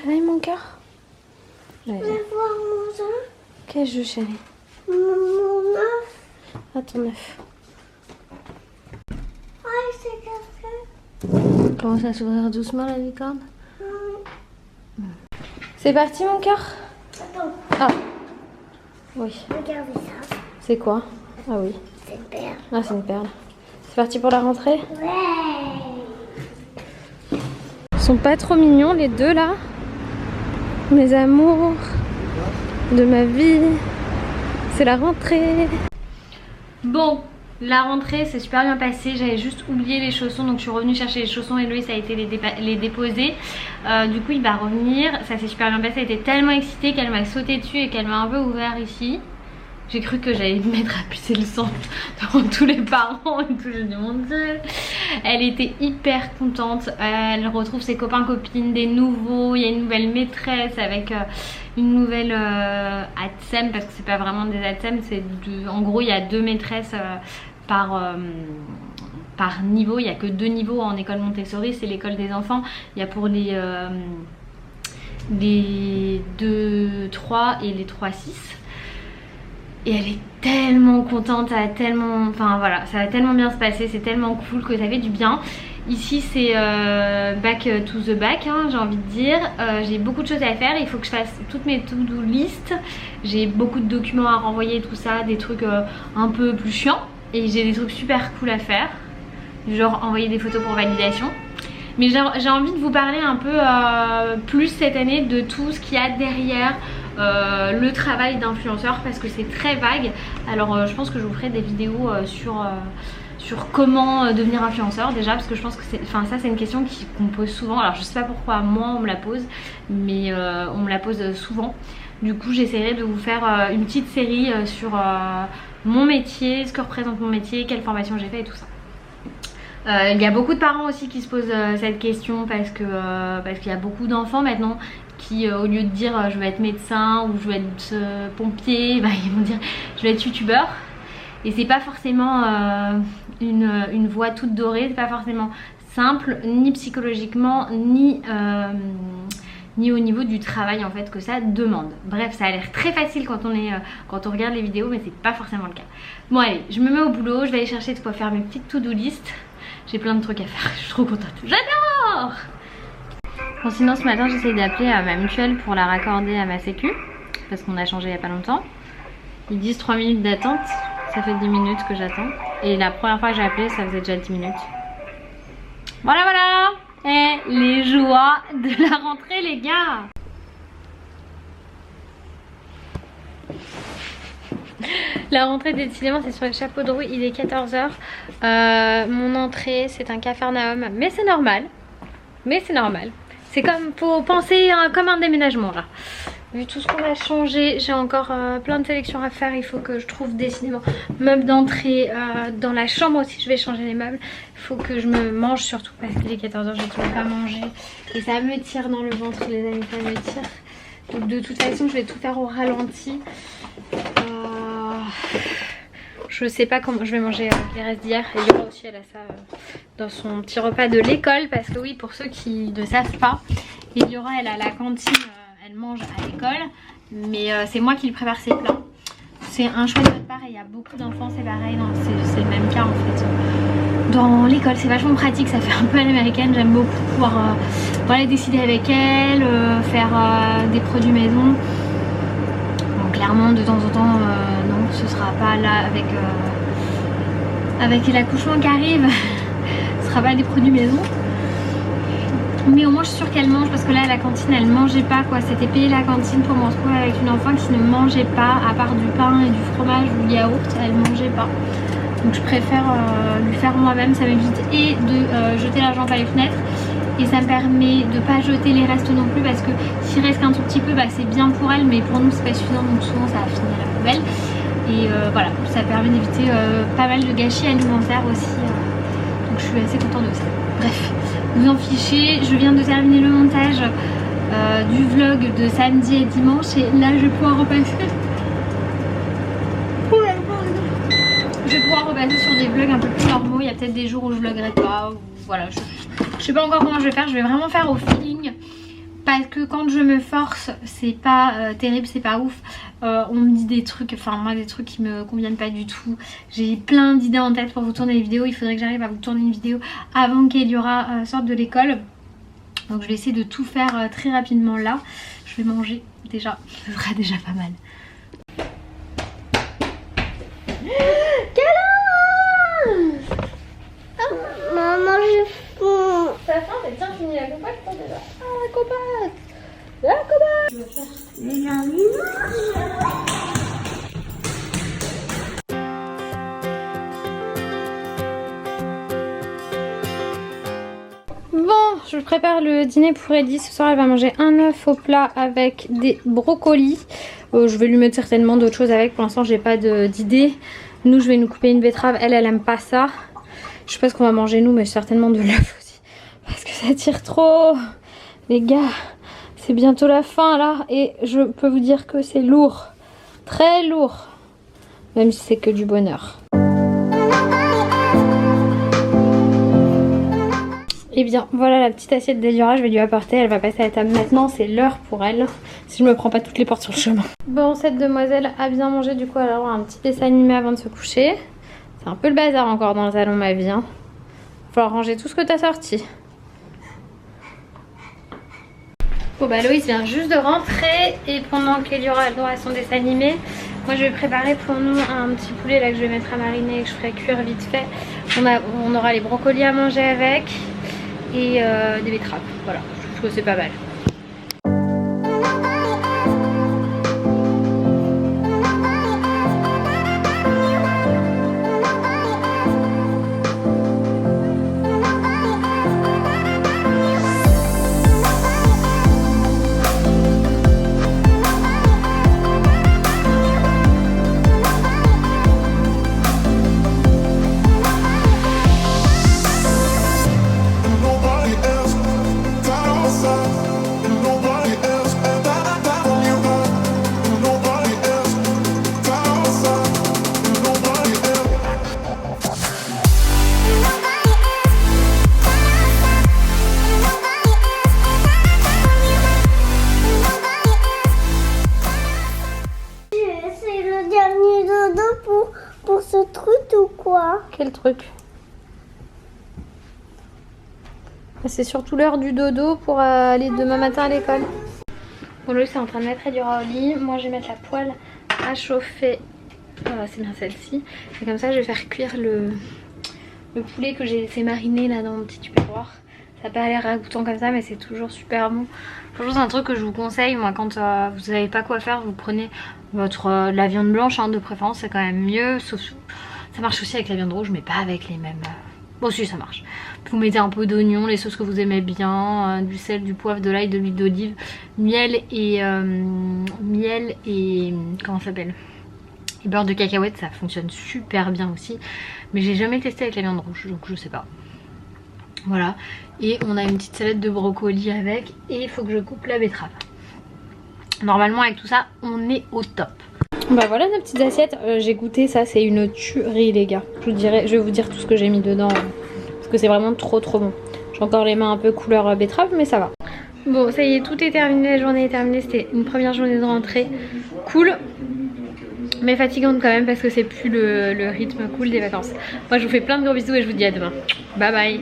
Réveille mon cœur. Je vais voir mon œuf. Quel jeu, chérie? Mon œuf. À ton œuf. Ah, c'est cassé. Commence à s'ouvrir doucement la licorne. C'est parti mon cœur? Attends, Ah. Oui. regardez ça. C'est quoi? Ah oui. C'est une perle. Ah c'est une perle. C'est parti pour la rentrée? Ouais. Ils sont pas trop mignons les deux là. Mes amours de ma vie. C'est la rentrée. Bon, la rentrée s'est super bien passée. J'avais juste oublié les chaussons, donc je suis revenue chercher les chaussons et Loïs a été les déposer. Du coup il va revenir. Ça s'est super bien passé. Elle était tellement excitée qu'elle m'a sauté dessus et qu'elle m'a un peu ouvert ici. J'ai cru que j'allais me mettre à pisser le sang devant tous les parents et tout. J'ai dit mon Dieu. Elle était hyper contente. Elle retrouve ses copains, copines, des nouveaux. Il y a une nouvelle maîtresse avec une nouvelle ATSEM, parce que c'est pas vraiment des ATSEM. En gros il y a 2 maîtresses par niveau. Il n'y a que 2 niveaux en école Montessori. C'est l'école des enfants. Il y a pour les 2-3 et les 3-6. Et elle est tellement contente, enfin voilà, ça va tellement bien se passer, c'est tellement cool que ça fait du bien. Ici c'est back to the back, hein, j'ai envie de dire. J'ai beaucoup de choses à faire, il faut que je fasse toutes mes to-do list. J'ai beaucoup de documents à renvoyer, tout ça, des trucs un peu plus chiants. Et j'ai des trucs super cool à faire, genre envoyer des photos pour validation. Mais j'ai envie de vous parler un peu plus cette année de tout ce qu'il y a derrière le travail d'influenceur, parce que c'est très vague. Alors je pense que je vous ferai des vidéos sur comment devenir influenceur déjà, parce que je pense que ça c'est une question qu'on me pose souvent. Alors je sais pas pourquoi moi on me la pose, mais on me la pose souvent. Du coup j'essaierai de vous faire une petite série sur mon métier, ce que représente mon métier, quelle formation j'ai fait et tout ça. Il y a beaucoup de parents aussi qui se posent cette question parce qu'il y a beaucoup d'enfants maintenant qui au lieu de dire je veux être médecin ou je veux être pompier, bah, ils vont dire je veux être youtubeur. Et c'est pas forcément une voie toute dorée, c'est pas forcément simple ni psychologiquement ni au niveau du travail en fait que ça demande. Bref, ça a l'air très facile quand on regarde les vidéos, mais c'est pas forcément le cas. Bon allez, je me mets au boulot, je vais aller chercher de quoi faire mes petites to-do list. J'ai plein de trucs à faire, je suis trop contente. J'adore! Bon, sinon ce matin j'essaye d'appeler ma mutuelle pour la raccorder à ma sécu, parce qu'on a changé il n'y a pas longtemps. Ils disent 3 minutes d'attente, ça fait 10 minutes que j'attends. Et la première fois que j'ai appelé ça faisait déjà 10 minutes. Voilà voilà! Et les joies de la rentrée les gars! La rentrée décidément c'est sur le chapeau de roue, il est 14 h. Mon entrée c'est un capharnaüm, mais c'est normal. C'est comme, faut penser comme un déménagement là. Vu tout ce qu'on a changé, j'ai encore plein de sélections à faire. Il faut que je trouve décidément meubles d'entrée. Dans la chambre aussi je vais changer les meubles. Il faut que je me mange surtout parce qu'il est 14 h, j'ai toujours pas mangé. Et ça me tire dans le ventre les amis, ça me tire. Donc de toute façon je vais tout faire au ralenti. Je sais pas comment je vais manger les restes d'hier. Et Liora aussi elle a ça dans son petit repas de l'école. Parce que oui, pour ceux qui ne savent pas, Liora elle a la cantine, elle mange à l'école. Mais c'est moi qui lui prépare ses plats. C'est un choix de notre part et il y a beaucoup d'enfants, c'est pareil, c'est le même cas en fait. Dans l'école c'est vachement pratique, ça fait un peu à l'américaine. J'aime beaucoup pouvoir voilà, décider avec elle, faire des produits maison. Bon, clairement de temps en temps non, ce sera pas là avec l'accouchement qui arrive. Ce sera pas des produits maison. Mais au moins je suis sûre qu'elle mange, parce que là à la cantine elle mangeait pas quoi. C'était payer la cantine pour me retrouver avec une enfant qui ne mangeait pas, à part du pain et du fromage ou du yaourt, elle mangeait pas. Donc je préfère lui faire moi-même, ça m'évite et de jeter l'argent par les fenêtres. Et ça me permet de pas jeter les restes non plus, parce que s'il reste qu'un tout petit peu, bah, c'est bien pour elle, mais pour nous c'est pas suffisant, donc souvent ça va finir à la poubelle. Et voilà, ça permet d'éviter pas mal de gâchis alimentaires aussi. Donc je suis assez contente de ça. Bref, vous en fichez, je viens de terminer le montage du vlog de samedi et dimanche, et là je vais pouvoir repasser. Je vais pouvoir repasser sur des vlogs un peu plus normaux. Il y a peut-être des jours où je vloguerai pas, ou voilà, je sais pas encore comment je vais faire. Je vais vraiment faire au feeling parce que quand je me force c'est pas terrible, c'est pas ouf. On me dit des trucs, enfin moi des trucs qui me conviennent pas du tout. J'ai plein d'idées en tête pour vous tourner des vidéos. Il faudrait que j'arrive à vous tourner une vidéo avant qu'Eliora sorte de l'école. Donc je vais essayer de tout faire très rapidement là. Je vais manger déjà, ce sera déjà pas mal. Câlin! Maman, je fous. T'as faim? T'as bien fini la compote toi déjà? Ah la compote! La compote! Tu vas faire Les animaux. Bon, je prépare le dîner pour Ellie. Ce soir, elle va manger un œuf au plat avec des brocolis. Je vais lui mettre certainement d'autres choses avec. Pour l'instant, j'ai pas d'idée. Nous, je vais nous couper une betterave. Elle aime pas ça. Je sais pas ce qu'on va manger nous, mais certainement de l'œuf aussi. Parce que ça tire trop. Les gars, c'est bientôt la fin là. Et je peux vous dire que c'est lourd. Très lourd. Même si c'est que du bonheur. Et bien voilà la petite assiette d'Eliora, je vais lui apporter, elle va passer à la table maintenant, c'est l'heure pour elle, si je me prends pas toutes les portes sur le chemin. Bon, cette demoiselle a bien mangé, du coup elle va avoir un petit dessin animé avant de se coucher. C'est un peu le bazar encore dans le salon, ma vie. Hein. Va falloir ranger tout ce que t'as sorti. Bon bah Loïs vient juste de rentrer et pendant qu'Eliora a le droit à son dessin animé, moi je vais préparer pour nous un petit poulet là que je vais mettre à mariner et que je ferai cuire vite fait. On aura les brocolis à manger avec. Et des betteraves, voilà, je trouve que c'est pas mal. Pour ce truc ou quoi? Quel truc? C'est surtout l'heure du dodo pour aller demain matin à l'école. Bon, Loïs est en train de mettre Eliora au lit. Moi je vais mettre la poêle à chauffer. C'est bien celle-ci. Et comme ça je vais faire cuire le poulet que j'ai laissé mariner là dans mon petit tupperware. Ça n'a pas l'air ragoûtant comme ça mais c'est toujours super bon. Franchement c'est un truc que je vous conseille. Moi quand vous savez pas quoi faire, vous prenez la viande blanche hein, de préférence, c'est quand même mieux. Sauf ça marche aussi avec la viande rouge mais pas avec les mêmes... Bon si ça marche. Vous mettez un peu d'oignon, les sauces que vous aimez bien, du sel, du poivre, de l'ail, de l'huile d'olive, miel et comment ça s'appelle, et beurre de cacahuète, ça fonctionne super bien aussi. Mais j'ai jamais testé avec la viande rouge donc je sais pas. Voilà. Et on a une petite salade de brocoli avec et il faut que je coupe la betterave. Normalement avec tout ça on est au top. Bah voilà nos petites assiettes, j'ai goûté ça, c'est une tuerie les gars. Je vais vous dire tout ce que j'ai mis dedans parce que c'est vraiment trop bon. J'ai encore les mains un peu couleur betterave mais ça va. Bon ça y est, tout est terminé, la journée est terminée, c'était une première journée de rentrée cool. Mais fatigante quand même parce que c'est plus le rythme cool des vacances. Moi je vous fais plein de gros bisous et je vous dis à demain. Bye bye.